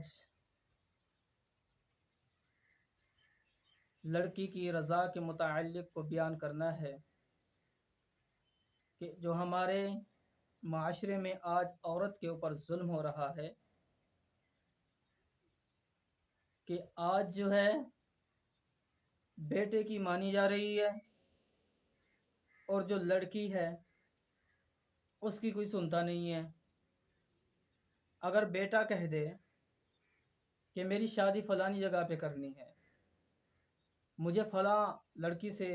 آج لڑکی کی رضا کے متعلق کو بیان کرنا ہے کہ جو ہمارے معاشرے میں آج عورت کے اوپر ظلم ہو رہا ہے کہ آج جو ہے بیٹے کی مانی جا رہی ہے اور جو لڑکی ہے اس کی کوئی سنتا نہیں ہے۔ اگر بیٹا کہہ دے کہ میری شادی فلانی جگہ پہ کرنی ہے، مجھے فلاں لڑکی سے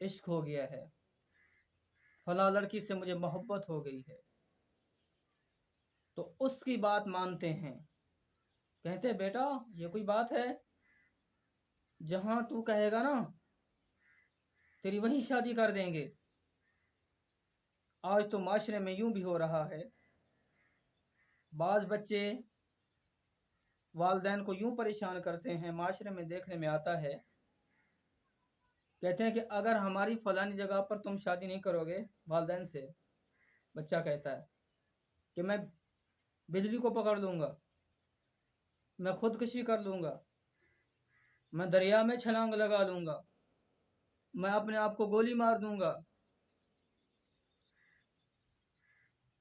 عشق ہو گیا ہے، فلاں لڑکی سے مجھے محبت ہو گئی ہے، تو اس کی بات مانتے ہیں، کہتے ہیں بیٹا یہ کوئی بات ہے، جہاں تو کہے گا نا تیری وہیں شادی کر دیں گے۔ آج تو معاشرے میں یوں بھی ہو رہا ہے، بعض بچے والدین کو یوں پریشان کرتے ہیں، معاشرے میں دیکھنے میں آتا ہے، کہتے ہیں کہ اگر ہماری فلانی جگہ پر تم شادی نہیں کرو گے والدین سے، بچہ کہتا ہے کہ میں بجلی کو پکڑ لوں گا، میں خودکشی کر لوں گا، میں دریا میں چھلانگ لگا لوں گا، میں اپنے آپ کو گولی مار دوں گا۔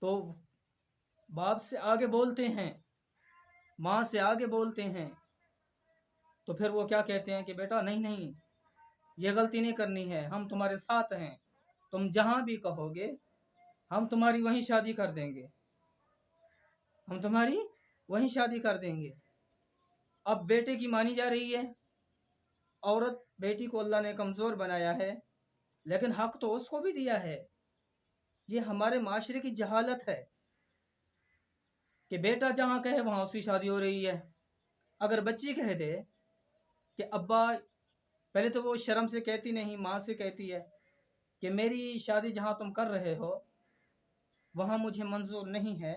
تو باپ سے آگے بولتے ہیں، ماں سے آگے بولتے ہیں، تو پھر وہ کیا کہتے ہیں کہ بیٹا نہیں نہیں، یہ غلطی نہیں کرنی ہے، ہم تمہارے ساتھ ہیں، تم جہاں بھی کہو گے ہم تمہاری وہیں شادی کر دیں گے، ہم تمہاری وہیں شادی کر دیں گے۔ اب بیٹے کی مانی جا رہی ہے، عورت بیٹی کو اللہ نے کمزور بنایا ہے، لیکن حق تو اس کو بھی دیا ہے۔ یہ ہمارے معاشرے کی جہالت ہے کہ بیٹا جہاں کہے وہاں اس کی شادی ہو رہی ہے۔ اگر بچی کہہ دے کہ ابا، پہلے تو وہ شرم سے کہتی نہیں، ماں سے کہتی ہے کہ میری شادی جہاں تم کر رہے ہو وہاں مجھے منظور نہیں ہے،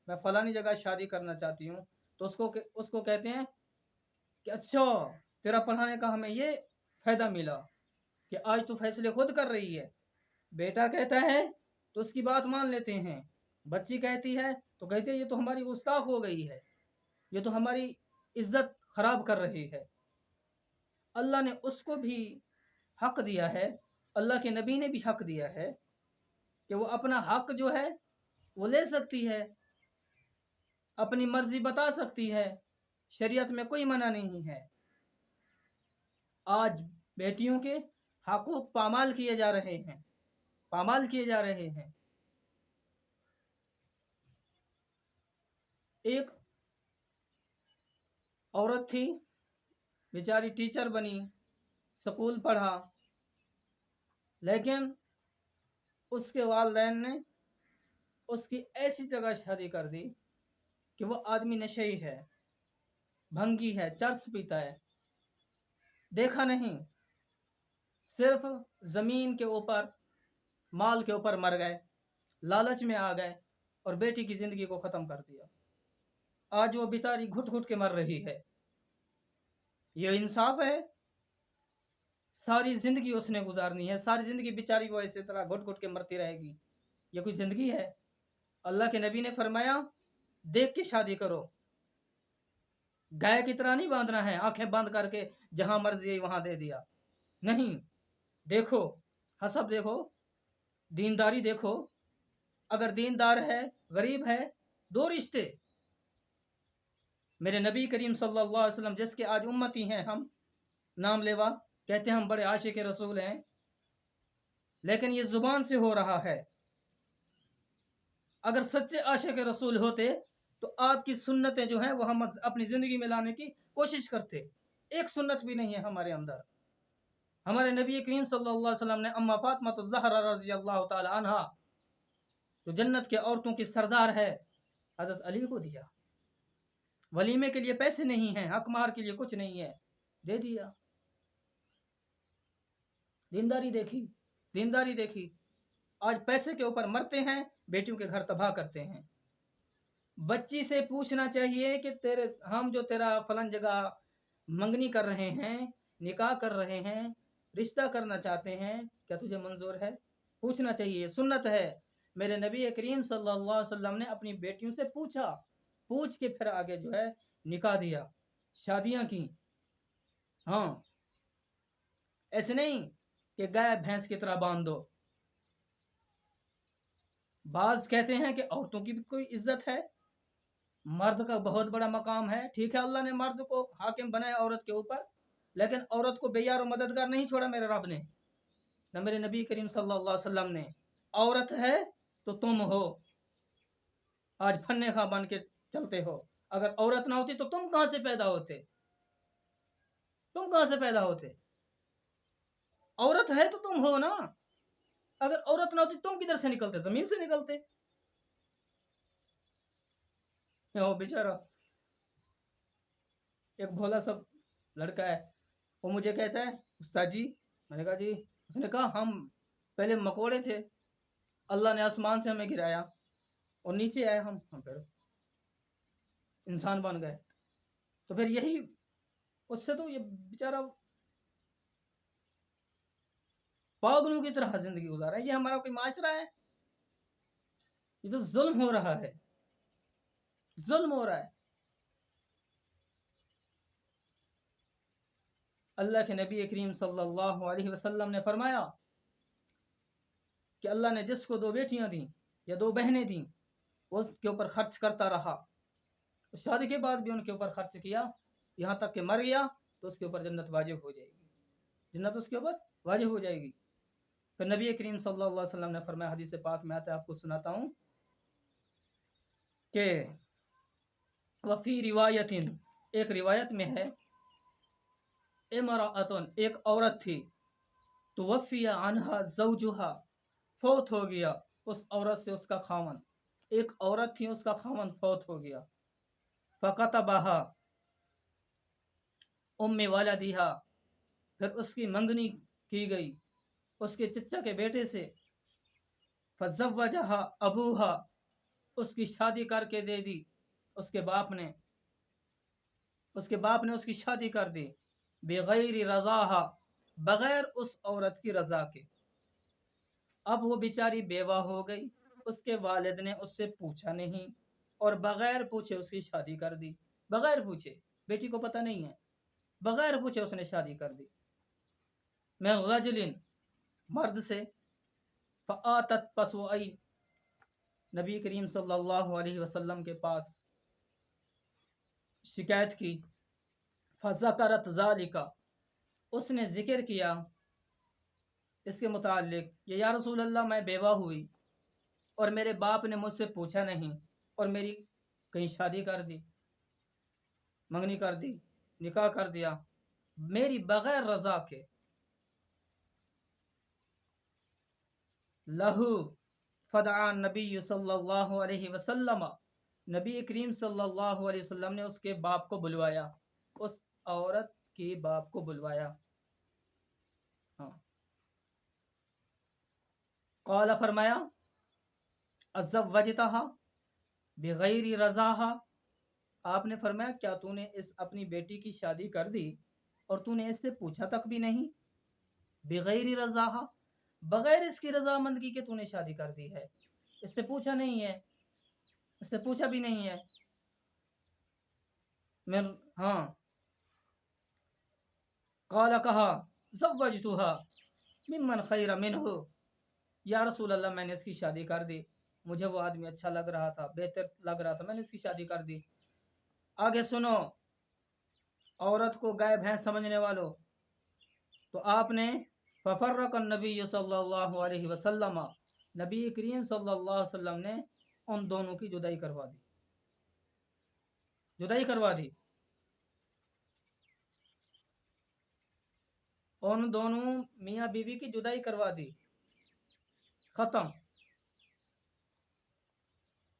میں فلانی جگہ شادی کرنا چاہتی ہوں، تو اس کو کہتے ہیں کہ اچھا تیرا پڑھانے کا ہمیں یہ فائدہ ملا کہ آج تو فیصلے خود کر رہی ہے۔ بیٹا کہتا ہے تو اس کی بات مان لیتے ہیں، بچی کہتی ہے تو کہتے ہیں یہ تو ہماری گستاخ ہو گئی ہے، یہ تو ہماری عزت خراب کر رہی ہے۔ اللہ نے اس کو بھی حق دیا ہے، اللہ کے نبی نے بھی حق دیا ہے کہ وہ اپنا حق جو ہے وہ لے سکتی ہے، اپنی مرضی بتا سکتی ہے، شریعت میں کوئی منع نہیں ہے۔ آج بیٹیوں کے حقوق پامال کیے جا رہے ہیں، پامال کیے جا رہے ہیں۔ ایک عورت تھی، بیچاری ٹیچر بنی، سکول پڑھا، لیکن اس کے والدین نے اس کی ایسی جگہ شادی کر دی کہ وہ آدمی نشئی ہے، بھنگی ہے، چرس پیتا ہے، دیکھا نہیں، صرف زمین کے اوپر، مال کے اوپر مر گئے، لالچ میں آ گئے اور بیٹی کی زندگی کو ختم کر دیا۔ آج وہ بیچاری گھٹ گھٹ کے مر رہی ہے۔ یہ انصاف ہے؟ ساری زندگی اس نے گزارنی ہے، ساری زندگی بیچاری وہ اسی طرح گھٹ گھٹ کے مرتی رہے گی، یہ کوئی زندگی ہے؟ اللہ کے نبی نے فرمایا دیکھ کے شادی کرو، گائے کی طرح نہیں باندھنا ہے، آنکھیں بند کر کے جہاں مرضی وہاں دے دیا، نہیں، دیکھو، حسب دیکھو، دینداری دیکھو، اگر دیندار ہے، غریب ہے، دو رشتے۔ میرے نبی کریم صلی اللہ علیہ وسلم جس کے آج امتی ہیں ہم، نام لیوا، کہتے ہیں ہم بڑے عاشق رسول ہیں، لیکن یہ زبان سے ہو رہا ہے۔ اگر سچے عاشق رسول ہوتے تو آپ کی سنتیں جو ہیں وہ ہم اپنی زندگی میں لانے کی کوشش کرتے۔ ایک سنت بھی نہیں ہے ہمارے اندر۔ ہمارے نبی کریم صلی اللہ علیہ وسلم نے اما فاطمہ الزہرا رضی اللہ تعالی عنہا، جو جنت کے عورتوں کی سردار ہے، حضرت علی کو دیا۔ ولیمے کے لیے پیسے نہیں ہیں، حق مہر کے لیے کچھ نہیں ہے، دے دیا۔ دینداری دیکھی، دینداری دیکھی۔ آج پیسے کے اوپر مرتے ہیں، بیٹیوں کے گھر تباہ کرتے ہیں۔ بچی سے پوچھنا چاہیے کہ ہم جو تیرا فلان جگہ منگنی کر رہے ہیں، نکاح کر رہے ہیں، رشتہ کرنا چاہتے ہیں، کیا تجھے منظور ہے؟ پوچھنا چاہیے، سنت ہے۔ میرے نبی کریم صلی اللہ علیہ وسلم نے اپنی بیٹیوں سے پوچھا، پوچھ کے پھر آگے جو ہے نکاح دیا، شادیاں کی. ہاں، ایسے نہیں کہ گائے بھینس کی طرح باندھ دو. بعض کہتے ہیں کہ عورتوں کی بھی کوئی عزت ہے، مرد کا بہت بڑا مقام ہے. ٹھیک ہے، اللہ نے مرد کو حاکم بنایا عورت کے اوپر، لیکن عورت کو بے یار و مددگار نہیں چھوڑا میرے رب نے، نہ میرے نبی کریم صلی اللہ علیہ وسلم نے. عورت ہے تو تم ہو، آج پھنے خواہ بن کے چلتے ہو. اگر عورت نہ ہوتی تو تم کہاں سے پیدا ہوتے؟ تم کہاں سے پیدا ہوتے؟ عورت ہے تو تم ہو نا. اگر عورت نہ ہوتی تم کدھر سے نکلتے؟ زمین سے نکلتے. بیچارہ ایک بھولا سا لڑکا ہے، وہ مجھے کہتا ہے استاد جی. میں نے کہا جی. اس نے کہا ہم پہلے مکوڑے تھے، اللہ نے آسمان سے ہمیں گرایا اور نیچے آئے ہم پھر انسان بن گئے. تو پھر یہی اس سے تو یہ بیچارہ پاگلوں کی طرح زندگی گزارا ہے. یہ ہمارا کوئی معاشرہ ہے؟ یہ تو ظلم ہو رہا ہے، ظلم ہو رہا ہے. اللہ کے نبی کریم صلی اللہ علیہ وسلم نے فرمایا کہ اللہ نے جس کو 2 بیٹیاں دیں یا 2 بہنیں دیں، اس کے اوپر خرچ کرتا رہا، شادی کے بعد بھی ان کے اوپر خرچ کیا یہاں تک کہ مر گیا، تو اس کے اوپر جنت واجب ہو جائے گی. جنت اس کے اوپر واجب ہو جائے گی. پھر نبی کریم صلی اللہ علیہ وسلم نے فرمایا، حدیث پاک میں آتا ہے، آپ کو سناتا ہوں کہ وفی روایت، ایک روایت میں ہے، امرأتن، ایک عورت تھی، توفی عنہا زوجہا، فوت ہو گیا اس عورت سے اس کا خاوند. ایک عورت تھی، اس کا خاوند فوت ہو گیا. فکتبہا ام والدہا، پھر اس کی منگنی کی گئی اس کے چچا کے بیٹے سے. فزوجہا ابوہا، اس کی شادی کر کے دے دی اس کے باپ نے. اس کے باپ نے اس کی شادی کر دی. بغیر رضاہا، بغیر اس عورت کی رضا کے. اب وہ بیچاری بیوہ ہو گئی، اس کے والد نے اس سے پوچھا نہیں اور بغیر پوچھے اس کی شادی کر دی. بغیر پوچھے، بیٹی کو پتہ نہیں ہے، بغیر پوچھے اس نے شادی کر دی. میں رجل، مرد سے. فآتت، پس وہ آئی نبی کریم صلی اللہ علیہ وسلم کے پاس، شکایت کی. فذکرت ذالک، اس نے ذکر کیا اس کے متعلق، کہ یا رسول اللہ میں بیوہ ہوئی اور میرے باپ نے مجھ سے پوچھا نہیں اور میری کہیں شادی کر دی، منگنی کر دی، نکاح کر دیا میری بغیر رضا کے. لہو، فدعا نبی صلی اللہ علیہ وسلم، نبی کریم صلی اللہ علیہ وسلم نے اس کے باپ کو بلوایا، اس عورت کے باپ کو بلوایا. ہاں. قال، فرمایا، ازوجتہا بغیر رضاہا، آپ نے فرمایا کیا تو نے اس اپنی بیٹی کی شادی کر دی اور تو نے اس سے پوچھا تک بھی نہیں؟ بغیر رضاہا، بغیر اس کی رضامندگی کے تو نے شادی کر دی ہے، اس سے پوچھا نہیں ہے، اس سے پوچھا بھی نہیں ہے. میں ہاں. قال، کہا، زوجتہا ممن خیر منہ، یا رسول اللہ میں نے اس کی شادی کر دی، مجھے وہ آدمی اچھا لگ رہا تھا، بہتر لگ رہا تھا، میں نے اس کی شادی کر دی. آگے سنو، عورت کو گائے بھینس سمجھنے والوں، تو آپ نے ففرق النبی صلی اللہ علیہ وسلم، نبی کریم صلی اللہ علیہ وسلم نے ان دونوں کی جدائی کروا دی، جدائی کروا دی. ان دونوں میاں بیوی کی جدائی کروا دی، ختم.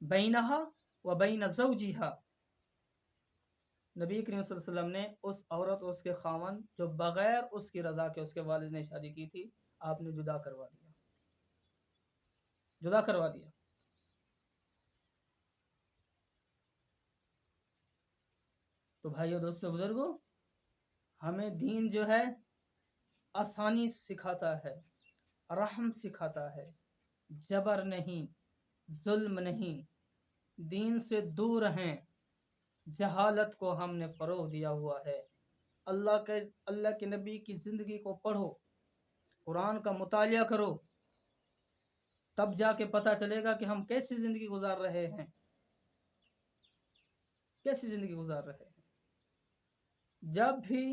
بینہا و بین زوجہا، نبی کریم صلی اللہ علیہ وسلم نے اس عورت اور اس کے خاوند جو بغیر اس کی رضا کے اس کے والد نے شادی کی تھی، آپ نے جدا کروا دیا، جدا کروا دیا. تو بھائیو، دوستو، بزرگو، ہمیں دین جو ہے آسانی سکھاتا ہے، رحم سکھاتا ہے، جبر نہیں، ظلم نہیں. دین سے دور رہیں، جہالت کو ہم نے فروغ دیا ہوا ہے۔ اللہ کے نبی کی زندگی کو پڑھو، قرآن کا مطالعہ کرو، تب جا کے پتہ چلے گا کہ ہم کیسی زندگی گزار رہے ہیں، کیسی زندگی گزار رہے ہیں۔ جب بھی